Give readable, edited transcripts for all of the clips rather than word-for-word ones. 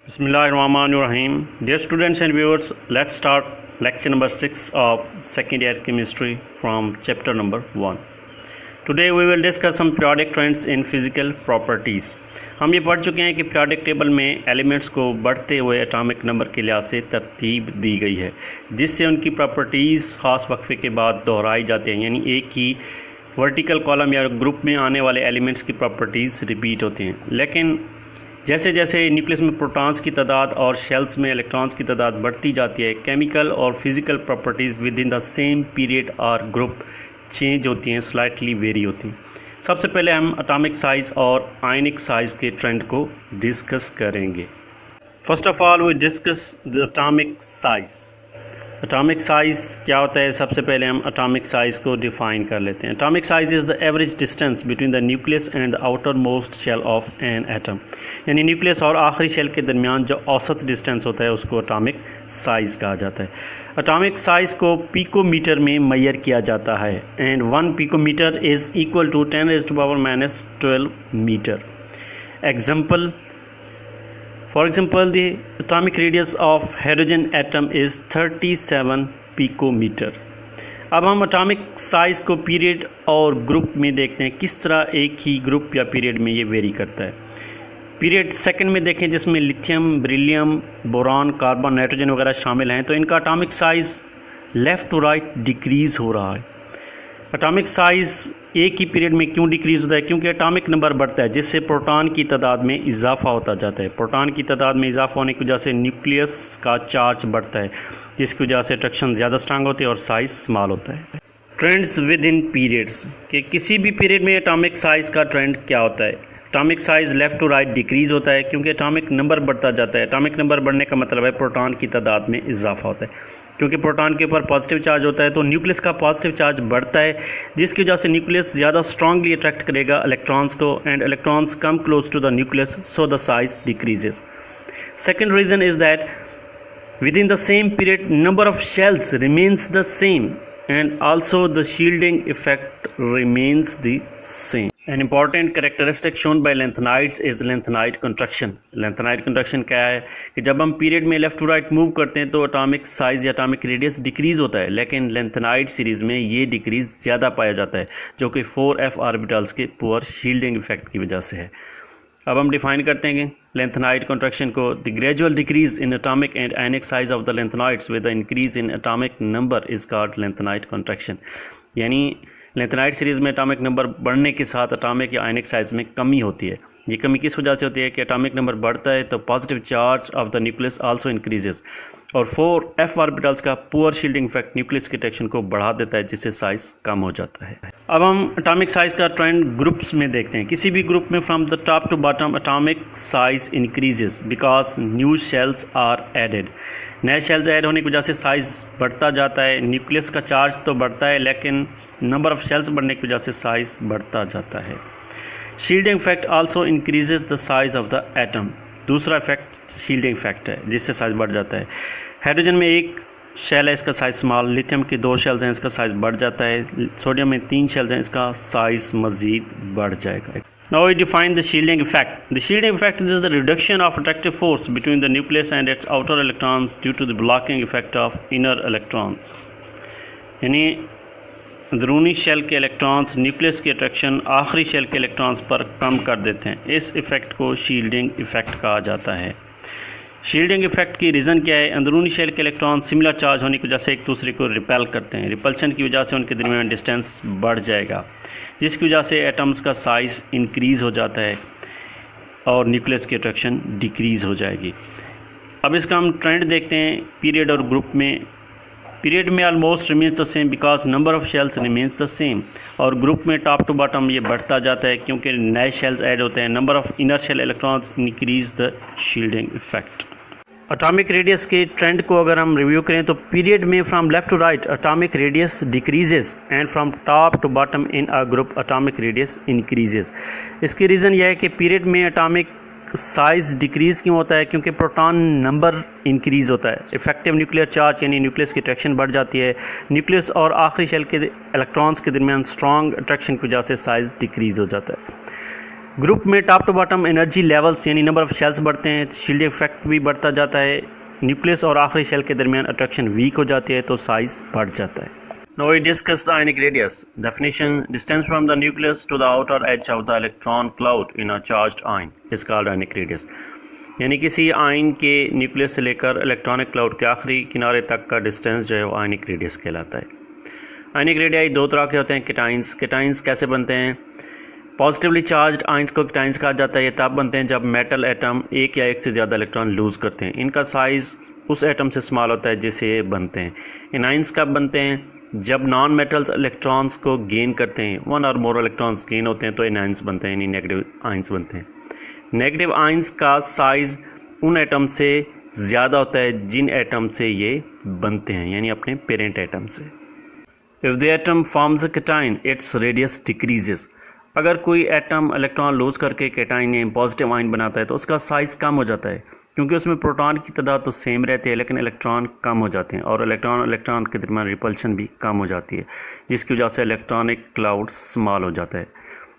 Bismillahirrahmanirrahim. Dear students and viewers, let's start lecture number 6 of second year chemistry from chapter number 1. Today we will discuss some periodic trends in physical properties. हम ये पढ़ चुके हैं कि periodic table में elements को बढ़ते हुए एटॉमिक नंबर के लिहाज से तरतीब दी गई है, जिससे उनकी प्रॉपर्टीज़ ख़ास वक्फे के बाद दोहराई जाती हैं, यानी एक ही वर्टिकल कॉलम या ग्रुप में आने वाले एलिमेंट्स की प्रॉपर्टीज़ रिपीट होती हैं। लेकिन जैसे जैसे न्यूक्लियस में प्रोटॉन्स की तादाद और शेल्स में इलेक्ट्रॉन्स की तादाद बढ़ती जाती है, केमिकल और physical properties with in the same period और ग्रुप चेंज होती हैं, स्लाइटली वेरी होती हैं। सबसे पहले हम एटॉमिक साइज़ और आयनिक साइज़ के ट्रेंड को डिस्कस करेंगे। First of all we discuss the atomic size. Atomic size क्या होता है? सबसे पहले हम एटॉमिक साइज़ को डिफ़ाइन कर लेते हैं। Atomic size is the average distance between the nucleus and the outermost shell of an atom, यानी न्यूक्लियस और आखिरी शेल के दरमियान जो औसत डिस्टेंस होता है उसको एटॉमिक साइज़ कहा जाता है। एटॉमिक साइज़ को पिकोमीटर में मेजर किया जाता है and 1 picometre is equal to 10⁻⁻12 metre. Example, For example, the atomic radius of hydrogen atom is 37 picometer. अब हम एटॉमिक साइज़ को पीरियड और ग्रुप में देखते हैं, किस तरह एक ही ग्रुप या पीरियड में ये वेरी करता है। पीरियड सेकंड में देखें, जिसमें lithium, beryllium, boron, carbon, nitrogen वगैरह शामिल हैं, तो इनका atomic size left to right decrease हो रहा है। एटॉमिक साइज़ एक ही पीरियड में क्यों डिक्रीज़ होता है? क्योंकि एटॉमिक नंबर बढ़ता है, जिससे प्रोटॉन की तादाद में इजाफा होता जाता है। प्रोटॉन की तादाद में इजाफा होने की वजह से न्यूक्लियस का चार्ज बढ़ता है, जिसकी वजह से अट्रैक्शन ज़्यादा स्ट्रांग होती है और साइज़ स्मॉल होता है। ट्रेंड्स विद इन पीरियड्स, कि किसी भी पीरियड में एटॉमिक साइज़ का ट्रेंड क्या होता है? Atomic size left to right decrease होता है, क्योंकि एटॉमिक नंबर बढ़ता जाता है। एटॉमिक नंबर बढ़ने का मतलब है प्रोटॉन की तादाद में इजाफा होता है। क्योंकि प्रोटॉन के ऊपर पॉजिटिव चार्ज होता है, तो न्यूक्लियस का पॉजिटिव चार्ज बढ़ता है, जिसकी वजह से न्यूक्लियस ज़्यादा स्ट्रांगली अट्रैक्ट करेगा इलेक्ट्रॉन्स को, एंड इलेक्ट्रॉन्स कम close to the nucleus, so the size decreases. Second reason is that within the same period number of shells remains the same and also the shielding effect remains the same. An important characteristic shown by lanthanides is lanthanoid contraction. Lanthanoid contraction क्या है कि जब हम period में left to right move करते हैं तो atomic size या एटॉमिक रेडियस डिक्रीज़ होता है, लेकिन लैंथेनाइड सीरीज़ में ये डिक्रीज़ ज़्यादा पाया जाता है, जो कि 4f ऑर्बिटल्स के पुअर शील्डिंग इफेक्ट की वजह से है। अब हम डिफाइन करते हैं लैंथेनाइड कॉन्ट्रैक्शन को। The gradual decrease in atomic and ionic size of the lanthanides with the increase in atomic number is called lanthanide contraction. यानी लैंथेनाइड सीरीज़ में एटॉमिक नंबर बढ़ने के साथ एटॉमिक या आयनिक साइज में कमी होती है। ये कमी किस वजह से होती है कि एटॉमिक नंबर बढ़ता है तो positive charge of the nucleus also increases, और 4f ऑर्बिटल्स का पुअर शील्डिंग इफेक्ट न्यूक्लियस के अट्रैक्शन को बढ़ा देता है, जिससे साइज़ कम हो जाता है। अब हम एटॉमिक साइज़ का ट्रेंड ग्रुप्स में देखते हैं। किसी भी ग्रुप में from the top to bottom atomic size increases because new shells are added. नए शेल्स ऐड होने की वजह से साइज़ बढ़ता जाता है। न्यूक्लियस का चार्ज तो बढ़ता है, लेकिन नंबर ऑफ़ शेल्स बढ़ने की वजह से साइज़ बढ़ता जाता है। Shielding effect also increases the size of the atom. दूसरा इफेक्ट शील्डिंग इफेक्ट है, जिससे साइज़ बढ़ जाता है। हाइड्रोजन में एक शेल है, इसका साइज़ स्मॉल। लिथियम के 2 शेल्स हैं, इसका साइज़ बढ़ जाता है। सोडियम में 3 शेल्स हैं, इसका साइज़ मज़ीद बढ़ जाएगा। Now we define the shielding effect. The shielding effect is the reduction of attractive force between the nucleus and its outer electrons due to the blocking effect of inner electrons. यानी अंदरूनी shell के electrons nucleus की attraction आखिरी shell के electrons पर कम कर देते हैं। इस इफ़ेक्ट को शील्डिंग इफ़ेक्ट कहा जाता है। शील्डिंग इफेक्ट की रीज़न क्या है? अंदरूनी शेल के इलेक्ट्रॉन सिमिलर चार्ज होने की वजह से एक दूसरे को रिपेल करते हैं। रिपल्शन की वजह से उनके दरमियान डिस्टेंस बढ़ जाएगा, जिसकी वजह से एटम्स का साइज़ इंक्रीज़ हो जाता है और न्यूक्लियस की अट्रैक्शन डिक्रीज़ हो जाएगी। अब इसका हम ट्रेंड देखते हैं पीरियड और ग्रुप में। पीरियड में almost remains the same because number of shells remains the same, और ग्रुप में टॉप टू बॉटम ये बढ़ता जाता है क्योंकि नए शेल्स ऐड होते हैं। Number of inner shell electrons increase the shielding effect. Atomic radius के ट्रेंड को अगर हम रिव्यू करें तो पीरियड में from left to right atomic radius decreases and from top to bottom in a group atomic radius increases. इसकी reason यह है कि पीरियड में एटॉमिक साइज़ डिक्रीज़ क्यों होता है? क्योंकि प्रोटॉन नंबर इंक्रीज़ होता है। इफेक्टिव न्यूक्लियर चार्ज यानी न्यूक्लियस की अट्रैक्शन बढ़ जाती है। न्यूक्लियस और आखिरी शेल के इलेक्ट्रॉन्स के दरमियान स्ट्रॉन्ग अट्रैक्शन की वजह से साइज़ डिक्रीज़ हो जाता है। ग्रुप में top to bottom energy levels यानी नंबर ऑफ शेल्स बढ़ते हैं, शील्ड इफेक्ट भी बढ़ता जाता है, न्यूक्लियस और आखिरी शेल के दरमियान अट्रैक्शन वीक हो जाती है तो साइज बढ़ जाता है। Now we discuss the ionic radius. Definition: distance from the nucleus to the outer edge of the electron cloud in a charged ion is called ionic radius. यानी किसी आयन के न्यूक्लियस से लेकर इलेक्ट्रॉनिक क्लाउड के आखिरी किनारे तक का डिस्टेंस जो है वो आयनिक रेडियस कहलाता है। आयनिक रेडियाई दो तरह के होते हैं। केटाइंस। केटाइंस कैसे बनते हैं? पॉजिटिवली चार्ज्ड आयंस को केटाइंस कहा जाता है। ये तब बनते हैं जब मेटल एटम एक या एक से ज़्यादा इलेक्ट्रॉन लूज़ करते हैं। इनका साइज़ उस एटम से स्मॉल होता है जिससे ये बनते हैं। एनाइंस कब बनते हैं? जब नॉन मेटल्स इलेक्ट्रॉन्स को गेन करते हैं, वन और मोर इलेक्ट्रॉन्स गेन होते हैं तो एनाइंस बनते हैं, यानी नेगेटिव आयंस बनते हैं। नेगेटिव आयंस का साइज़ उन एटम से ज़्यादा होता है जिन एटम से ये बनते हैं, यानी अपने पेरेंट एटम से। If the atom forms a cation its radius decreases. अगर कोई एटम इलेक्ट्रॉन लूज़ करके केटाइन या पॉजिटिव आयन बनाता है तो उसका साइज़ कम हो जाता है, क्योंकि उसमें प्रोटॉन की तादाद तो सेम रहती है लेकिन इलेक्ट्रॉन कम हो जाते हैं और इलेक्ट्रॉन के दरमियान रिपल्शन भी कम हो जाती है, जिसकी वजह से इलेक्ट्रॉनिक क्लाउड स्मॉल हो जाता है।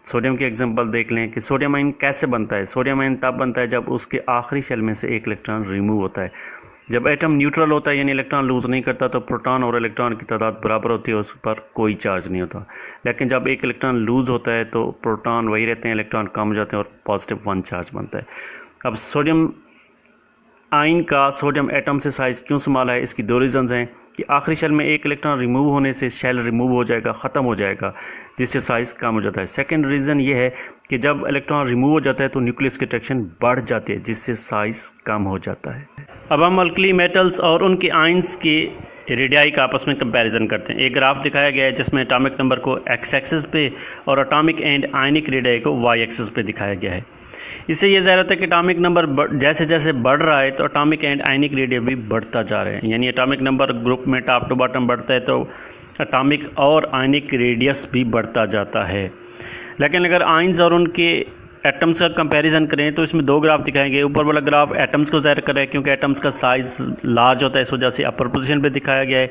सोडियम की एग्जांपल देख लें कि सोडियम आयन कैसे बनता है। सोडियम आयन तब बनता है जब उसके आखिरी शेल में से एक इलेक्ट्रॉन रिमूव होता है। जब एटम न्यूट्रल होता है यानी इलेक्ट्रॉन लूज़ नहीं करता तो प्रोटॉन और इलेक्ट्रॉन की तादाद बराबर होती है, उस पर कोई चार्ज नहीं होता। लेकिन जब एक इलेक्ट्रॉन लूज़ होता है तो प्रोटॉन वही रहते हैं, इलेक्ट्रॉन कम हो जाते हैं और पॉजिटिव वन चार्ज बनता है। अब सोडियम आयन का सोडियम एटम से साइज़ क्यों स्मॉल है? इसकी दो रीज़न्स हैं कि आखिरी शेल में एक इलेक्ट्रॉन रिमूव होने से शेल रिमूव हो जाएगा, ख़त्म हो जाएगा, जिससे साइज़ कम हो जाता है। सेकंड रीज़न ये है कि जब इलेक्ट्रॉन रिमूव हो जाता है तो न्यूक्लियस की अट्रैक्शन बढ़ जाती है, जिससे साइज़ कम हो जाता है। अब हम अल्कली मेटल्स और उनके आयंस के रेडियाई का आपस में कंपैरिजन करते हैं। एक ग्राफ दिखाया गया है जिसमें एटॉमिक नंबर को एक्स एक्सिस पे और एटॉमिक एंड आयनिक रेडियाई को वाई एक्सिस पे दिखाया गया है। इससे ये ज़ाहिर होता है कि एटॉमिक नंबर जैसे जैसे बढ़ रहा है तो एटॉमिक एंड आयनिक रेडियाई भी बढ़ता जा रहे हैं, यानी एटॉमिक नंबर ग्रुप में टॉप टू बॉटम बढ़ता है तो एटॉमिक और आयनिक रेडियस भी बढ़ता जाता है। लेकिन अगर आयंस और उनके एटम्स का कंपैरिजन करें तो इसमें दो ग्राफ दिखाएंगे। ऊपर वाला ग्राफ एटम्स को ज़ाहिर कर रहा है क्योंकि एटम्स का साइज़ लार्ज होता है, इस वजह से अपर पोजीशन पे दिखाया गया है।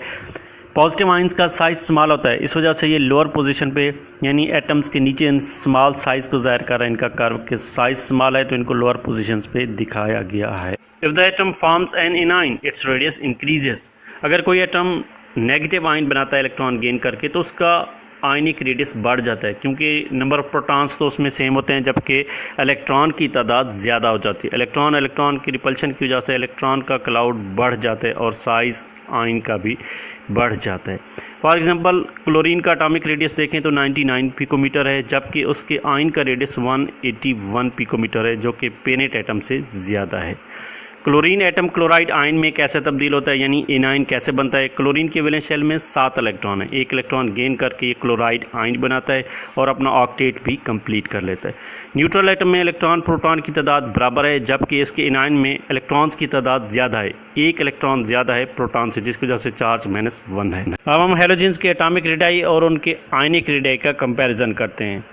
पॉजिटिव आयंस का साइज़ स्मॉल होता है, इस वजह से ये लोअर पोजीशन पे यानी एटम्स के नीचे स्मॉल साइज़ को ज़ाहिर कर रहा है। इनका कर्व के साइज़ स्मॉल है तो इनको लोअर पोजीशंस पे दिखाया गया है। If the atom forms an A9 its radius increases. अगर कोई एटम नेगेटिव आयन बनाता है इलेक्ट्रॉन गेन करके तो उसका आयनिक रेडियस बढ़ जाता है, क्योंकि नंबर ऑफ प्रोटॉन्स तो उसमें सेम होते हैं जबकि इलेक्ट्रॉन की तादाद ज़्यादा हो जाती है। इलेक्ट्रॉन की रिपल्शन की वजह से इलेक्ट्रॉन का क्लाउड बढ़ जाता है और साइज़ आयन का भी बढ़ जाता है। फॉर एग्जांपल क्लोरीन का एटॉमिक रेडियस देखें तो 99 पिकोमीटर है, जबकि उसके आयन का रेडियस 181 पिकोमीटर है, जो कि पेरेंट एटम से ज़्यादा है। क्लोरीन एटम क्लोराइड आयन में कैसे तब्दील होता है, यानी एनाइन कैसे बनता है? क्लोरीन के वैलेंस शेल में 7 इलेक्ट्रॉन है, एक इलेक्ट्रॉन गेन करके ये क्लोराइड आयन बनाता है और अपना ऑक्टेट भी कंप्लीट कर लेता है। न्यूट्रल एटम में इलेक्ट्रॉन प्रोटॉन की तादाद बराबर है, जबकि इसके एनाइन में इलेक्ट्रॉन्स की तादाद ज़्यादा है, एक इलेक्ट्रॉन ज़्यादा है प्रोटॉन से, जिसकी वजह से चार्ज -1 है। अब हम हैलोजेंस के एटॉमिक रेडियाई और उनके आयनिक रेडियाई का कंपेरिजन करते हैं।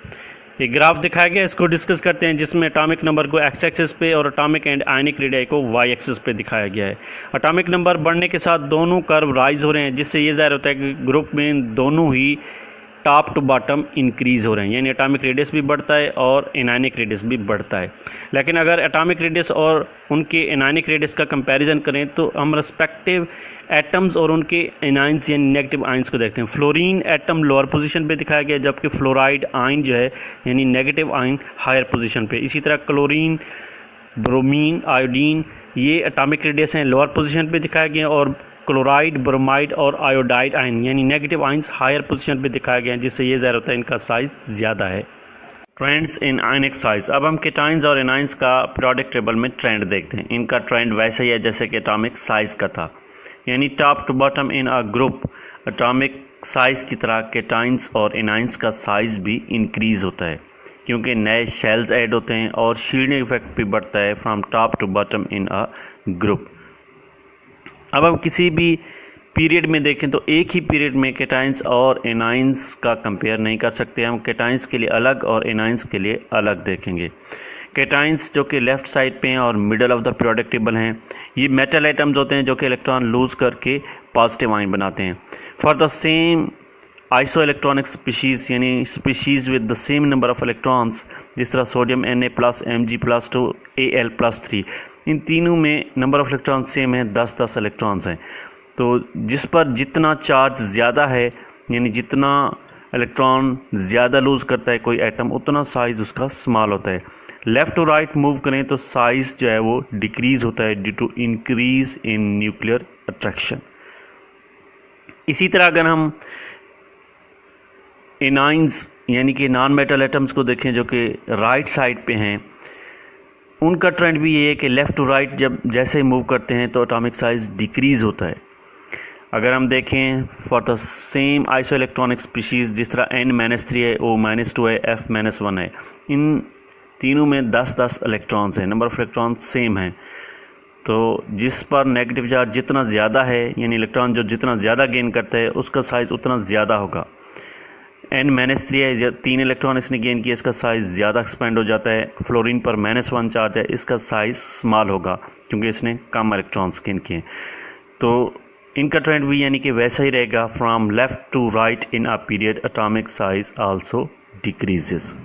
एक ग्राफ दिखाया गया, इसको डिस्कस करते हैं, जिसमें एटॉमिक नंबर को एक्स एक्सिस पे और एटॉमिक एंड आयनिक रेडियाई को वाई एक्सिस पे दिखाया गया है। एटॉमिक नंबर बढ़ने के साथ दोनों कर्व राइज हो रहे हैं, जिससे ये ज़ाहिर होता है कि ग्रुप में दोनों ही टॉप टू बॉटम इंक्रीज़ हो रहे हैं, यानी एटॉमिक रेडियस भी बढ़ता है और एनायनिक रेडियस भी बढ़ता है। लेकिन अगर एटॉमिक रेडियस और उनके एनायनिक रेडियस का कंपैरिजन करें तो हम रिस्पेक्टिव एटम्स और उनके एनाइंस यानी नेगेटिव आयंस को देखते हैं। फ्लोरीन एटम लोअर पोजीशन पे दिखाया गया, जबकि फ्लोराइड आयन जो है यानी नेगेटिव आयन हायर पोजीशन पे। इसी तरह क्लोरीन, ब्रोमीन, आयोडीन ये एटॉमिक रेडियस हैं लोअर पोजीशन पे दिखाया गया, और क्लोराइड, ब्रोमाइड और आयोडाइड आयन यानी नेगेटिव आयंस हायर पोजीशन पे दिखाया गया है, जिससे ये ज़ाहिर होता है इनका साइज़ ज़्यादा है। Trends in ionic size. अब हम केटाइंस और एनाइंस का पीरियोडिक टेबल में ट्रेंड देखते हैं। इनका ट्रेंड वैसे ही है जैसे कि एटॉमिक साइज़ का था, यानी top to bottom in a group atomic size की तरह केटाइंस और एनाइंस का साइज़ भी इंक्रीज़ होता है, क्योंकि नए शेल्स ऐड होते हैं और शील्डिंग इफेक्ट भी बढ़ता है from top to bottom in a group. अब हम किसी भी पीरियड में देखें तो एक ही पीरियड में केटाइंस और एनाइंस का कंपेयर नहीं कर सकते। हम केटाइंस के लिए अलग और एनाइंस के लिए अलग देखेंगे। केटाइंस जो कि लेफ़्ट साइड पे हैं और middle of the periodic table हैं, ये मेटल आइटम्स होते हैं जो कि इलेक्ट्रॉन लूज़ करके पॉजिटिव आयन बनाते हैं। For the same isoelectronic species यानी species with the same number of electrons, जिस तरह सोडियम Na+, Mg+2, Al+3, इन तीनों में नंबर ऑफ इलेक्ट्रॉन्स सेम है, 10-10 इलेक्ट्रॉन्स हैं। तो जिस पर जितना चार्ज ज़्यादा है यानी जितना इलेक्ट्रॉन ज़्यादा लूज़ करता है कोई एटम, उतना साइज़ उसका स्मॉल होता है। लेफ़्ट टू राइट मूव करें तो साइज़ जो है वो डिक्रीज़ होता है due to increase in nuclear attraction. इसी तरह अगर हम एनाइंस यानी कि नॉन मेटल एटम्स को देखें जो कि राइट साइड पे हैं, उनका ट्रेंड भी ये है कि लेफ़्ट टू राइट जब जैसे ही मूव करते हैं तो एटॉमिक साइज़ डिक्रीज़ होता है। अगर हम देखें for the same isoelectronic species, जिस तरह N-3 है, O-2 है, F-1 है, इन तीनों में 10-10 इलेक्ट्रॉन्स हैं, नंबर ऑफ़ इलेक्ट्रॉन्स सेम हैं। तो जिस पर नेगेटिव चार्ज जितना ज़्यादा है यानी इलेक्ट्रॉन जो जितना ज़्यादा गेन करता है उसका साइज़ उतना ज़्यादा होगा। N-3 है, 3 इलेक्ट्रॉन इसने गेन किया, इसका साइज़ ज़्यादा एक्सपेंड हो जाता है। फ्लोरीन पर -1 चार्ज है, इसका साइज़ स्मॉल होगा क्योंकि इसने कम इलेक्ट्रॉन्स गेन किए। तो इनका ट्रेंड भी यानी कि वैसा ही रहेगा, from left to right in a period atomic size also decreases.